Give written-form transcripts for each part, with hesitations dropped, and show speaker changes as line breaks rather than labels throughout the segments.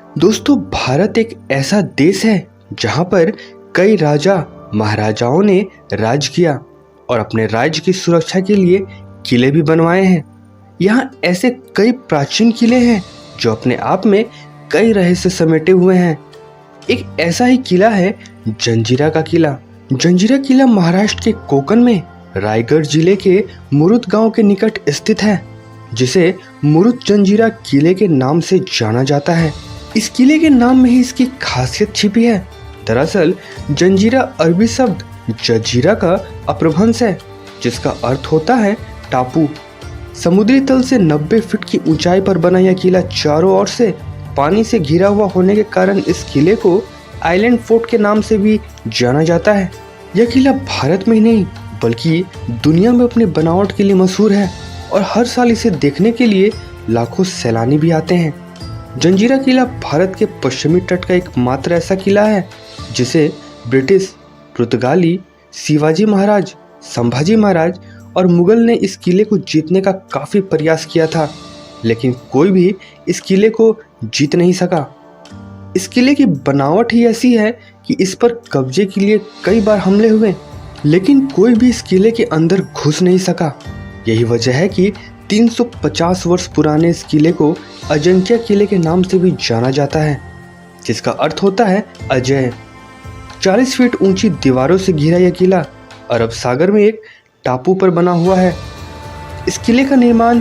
दोस्तों, भारत एक ऐसा देश है जहां पर कई राजा महाराजाओं ने राज किया और अपने राज्य की सुरक्षा के लिए किले भी बनवाए हैं। यहाँ ऐसे कई प्राचीन किले हैं जो अपने आप में कई रहस्य समेटे हुए हैं। एक ऐसा ही किला है जंजीरा का किला। जंजीरा किला महाराष्ट्र के कोकण में रायगढ़ जिले के मुरुद गांव के निकट स्थित है, जिसे मुरुद जंजीरा किले के नाम से जाना जाता है। इस किले के नाम में ही इसकी खासियत छिपी है। दरअसल जंजीरा अरबी शब्द जजीरा का अपभ्रंश है, जिसका अर्थ होता है टापू। समुद्री तल से 90 फीट की ऊंचाई पर बना यह किला चारों ओर से पानी से घिरा हुआ होने के कारण इस किले को आइलैंड फोर्ट के नाम से भी जाना जाता है। यह किला भारत में ही नहीं बल्कि दुनिया में अपनी बनावट के लिए मशहूर है और हर साल इसे देखने के लिए लाखों सैलानी भी आते हैं। जंजीरा किला भारत के पश्चिमी तट का एकमात्र ऐसा किला है जिसे ब्रिटिश, पुर्तगाली, शिवाजी महाराज, संभाजी महाराज और मुगल ने इस किले को जीतने का काफी प्रयास किया था, लेकिन कोई भी इस किले को जीत नहीं सका। इस किले की बनावट ही ऐसी है कि इस पर कब्जे के लिए कई बार हमले हुए, लेकिन कोई भी इस किले के अंदर घुस नहीं सका। यही वजह है कि 350 वर्ष पुराने इस किले को अजंक्य किले के नाम से भी जाना जाता है, जिसका अर्थ होता है अजय। 40 फीट ऊंची दीवारों से घिरा यह किला अरब सागर में एक टापू पर बना हुआ है। इस किले का निर्माण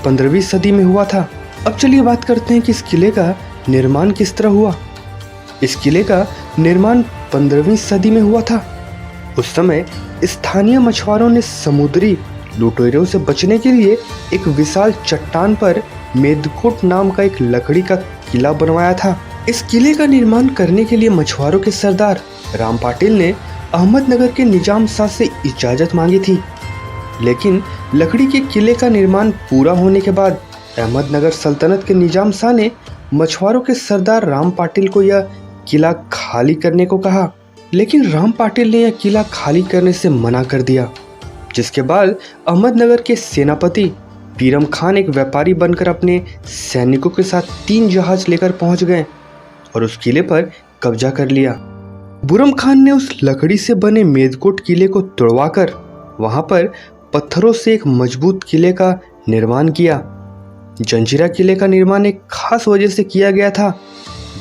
15वीं सदी में हुआ था। अब चलिए बात करते हैं कि इस किले का निर्माण किस तरह हुआ। इस किले का निर्माण 15वीं सदी में हुआ था। उस समय स्थानीय मछुआरों ने समुद्री लुटेरों से बचने के लिए एक विशाल चट्टान पर मेदकोट नाम का एक लकड़ी का किला बनवाया था। इस किले का निर्माण करने के लिए मछुआरों के सरदार राम पाटिल ने अहमदनगर के निजाम शाह से इजाजत मांगी थी, लेकिन लकड़ी के किले का निर्माण पूरा होने के बाद अहमदनगर सल्तनत के निजाम शाह ने मछुआरों के सरदार राम पाटिल को यह किला खाली करने को कहा, लेकिन राम पाटिल ने यह किला खाली करने से मना कर दिया। जिसके बाद अहमदनगर के सेनापति पीरम खान एक व्यापारी बनकर अपने सैनिकों के साथ 3 जहाज लेकर पहुंच गए और उस किले पर कब्जा कर लिया। बुरम खान ने उस लकड़ी से बने मेदकोट किले को तोड़वाकर वहां पर पत्थरों से एक मजबूत किले का निर्माण किया। जंजीरा किले का निर्माण एक खास वजह से किया गया था।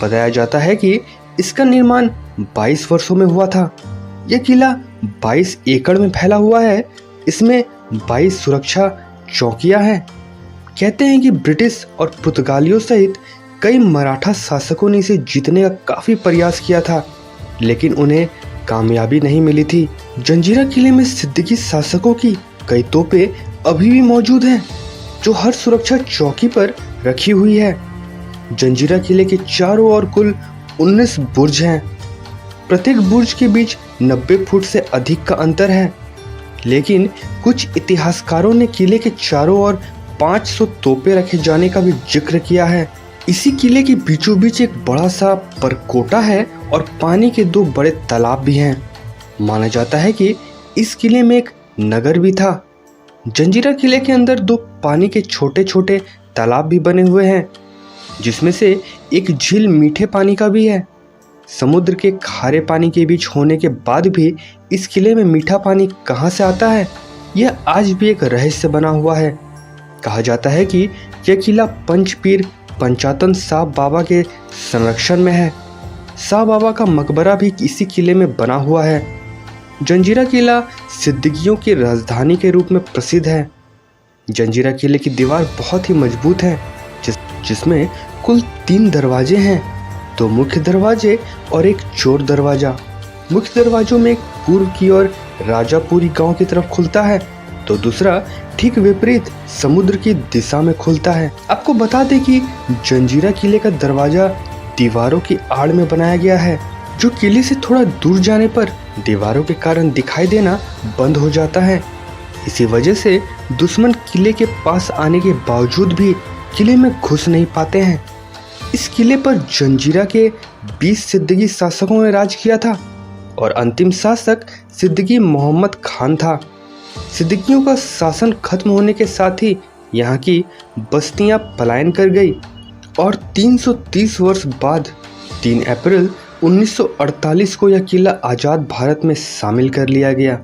बताया जाता है कि इसका निर्माण 22 वर्षों में हुआ था। यह किला 22 एकड़ में फैला हुआ है। इसमें 22 सुरक्षा चौकियां हैं। कहते हैं कि ब्रिटिश और पुर्तगालियों सहित कई मराठा शासकों ने इसे जीतने का काफी प्रयास किया था, लेकिन उन्हें कामयाबी नहीं मिली थी। जंजीरा किले में सिद्दीकी शासकों की कई तोपें अभी भी मौजूद हैं, जो हर सुरक्षा चौकी पर रखी हुई है। जंजीरा किले के चारों ओर कुल 19 बुर्ज हैं। प्रत्येक बुर्ज के बीच 90 फुट से अधिक का अंतर है, लेकिन कुछ इतिहासकारों ने किले के चारों ओर 500 तोपें रखे जाने का भी जिक्र किया है। इसी किले के बीचों बीच एक बड़ा सा परकोटा है और पानी के 2 बड़े तालाब भी हैं। माना जाता है कि इस किले में एक नगर भी था। जंजीरा किले के अंदर 2 पानी के छोटे छोटे तालाब भी बने हुए हैं, जिसमें से एक झील मीठे पानी का भी है। समुद्र के खारे पानी के बीच होने के बाद भी इस किले में मीठा पानी कहाँ से आता है, यह आज भी एक रहस्य बना हुआ है। कहा जाता है कि यह किला पंचपीर पंचातन साहब बाबा के संरक्षण में है। साहब बाबा का मकबरा भी इसी किले में बना हुआ है। जंजीरा किला सिद्दीकियों की राजधानी के रूप में प्रसिद्ध है। जंजीरा किले की दीवार बहुत ही मजबूत है, जिसमें कुल 3 दरवाजे हैं, 2 मुख्य दरवाजे और एक चोर दरवाजा। मुख्य दरवाजों में एक पूर्व की ओर राजापुरी गांव की तरफ खुलता है, तो दूसरा ठीक विपरीत समुद्र की दिशा में खुलता है। आपको बता दें कि जंजीरा किले का दरवाजा दीवारों की आड़ में बनाया गया है, जो किले से थोड़ा दूर जाने पर दीवारों के कारण दिखाई देना बंद हो जाता है। इसी वजह से दुश्मन किले के पास आने के बावजूद भी किले में घुस नहीं पाते हैं। इस किले पर जंजीरा के 20 सिद्दीकी शासकों ने राज किया था और अंतिम शासक सिद्दीकी मोहम्मद खान था। सिद्दीकियों का शासन खत्म होने के साथ ही यहाँ की बस्तियाँ पलायन कर गई और 330 वर्ष बाद 3 अप्रैल 1948 को यह किला आज़ाद भारत में शामिल कर लिया गया।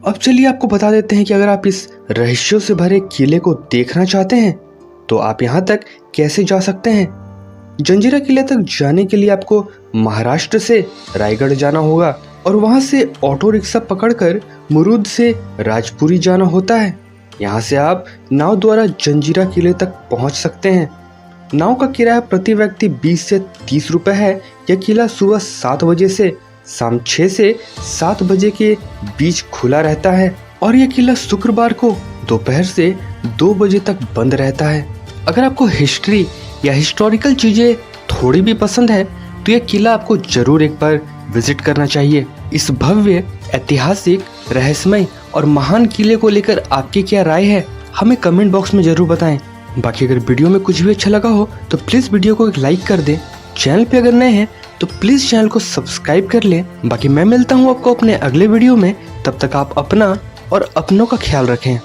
अब चलिए आपको बता देते हैं कि अगर आप इस रहस्यों से भरे किले को देखना चाहते हैं तो आप यहाँ तक कैसे जा सकते हैं। जंजीरा किले तक जाने के लिए आपको महाराष्ट्र से रायगढ़ जाना होगा और वहाँ से ऑटो रिक्शा पकड़कर मुरुड से राजपुरी जाना होता है। यहाँ से आप नाव द्वारा जंजीरा किले तक पहुँच सकते हैं। नाव का किराया प्रति व्यक्ति 20 से 30 रुपए है। यह किला सुबह 7 बजे से शाम 6 से 7 बजे के बीच खुला रहता है और यह किला शुक्रवार को दोपहर से 2 बजे तक बंद रहता है। अगर आपको हिस्ट्री या हिस्टोरिकल चीजें थोड़ी भी पसंद है तो यह किला आपको जरूर एक बार विजिट करना चाहिए। इस भव्य, ऐतिहासिक, रहस्यमय और महान किले को लेकर आपकी क्या राय है हमें कमेंट बॉक्स में जरूर बताएं। बाकी अगर वीडियो में कुछ भी अच्छा लगा हो तो प्लीज वीडियो को एक लाइक कर दें। चैनल पे अगर नए हैं तो प्लीज चैनल को सब्सक्राइब कर लें। बाकी मैं मिलता हूँ आपको अपने अगले वीडियो में। तब तक आप अपना और अपनों का ख्याल रखें।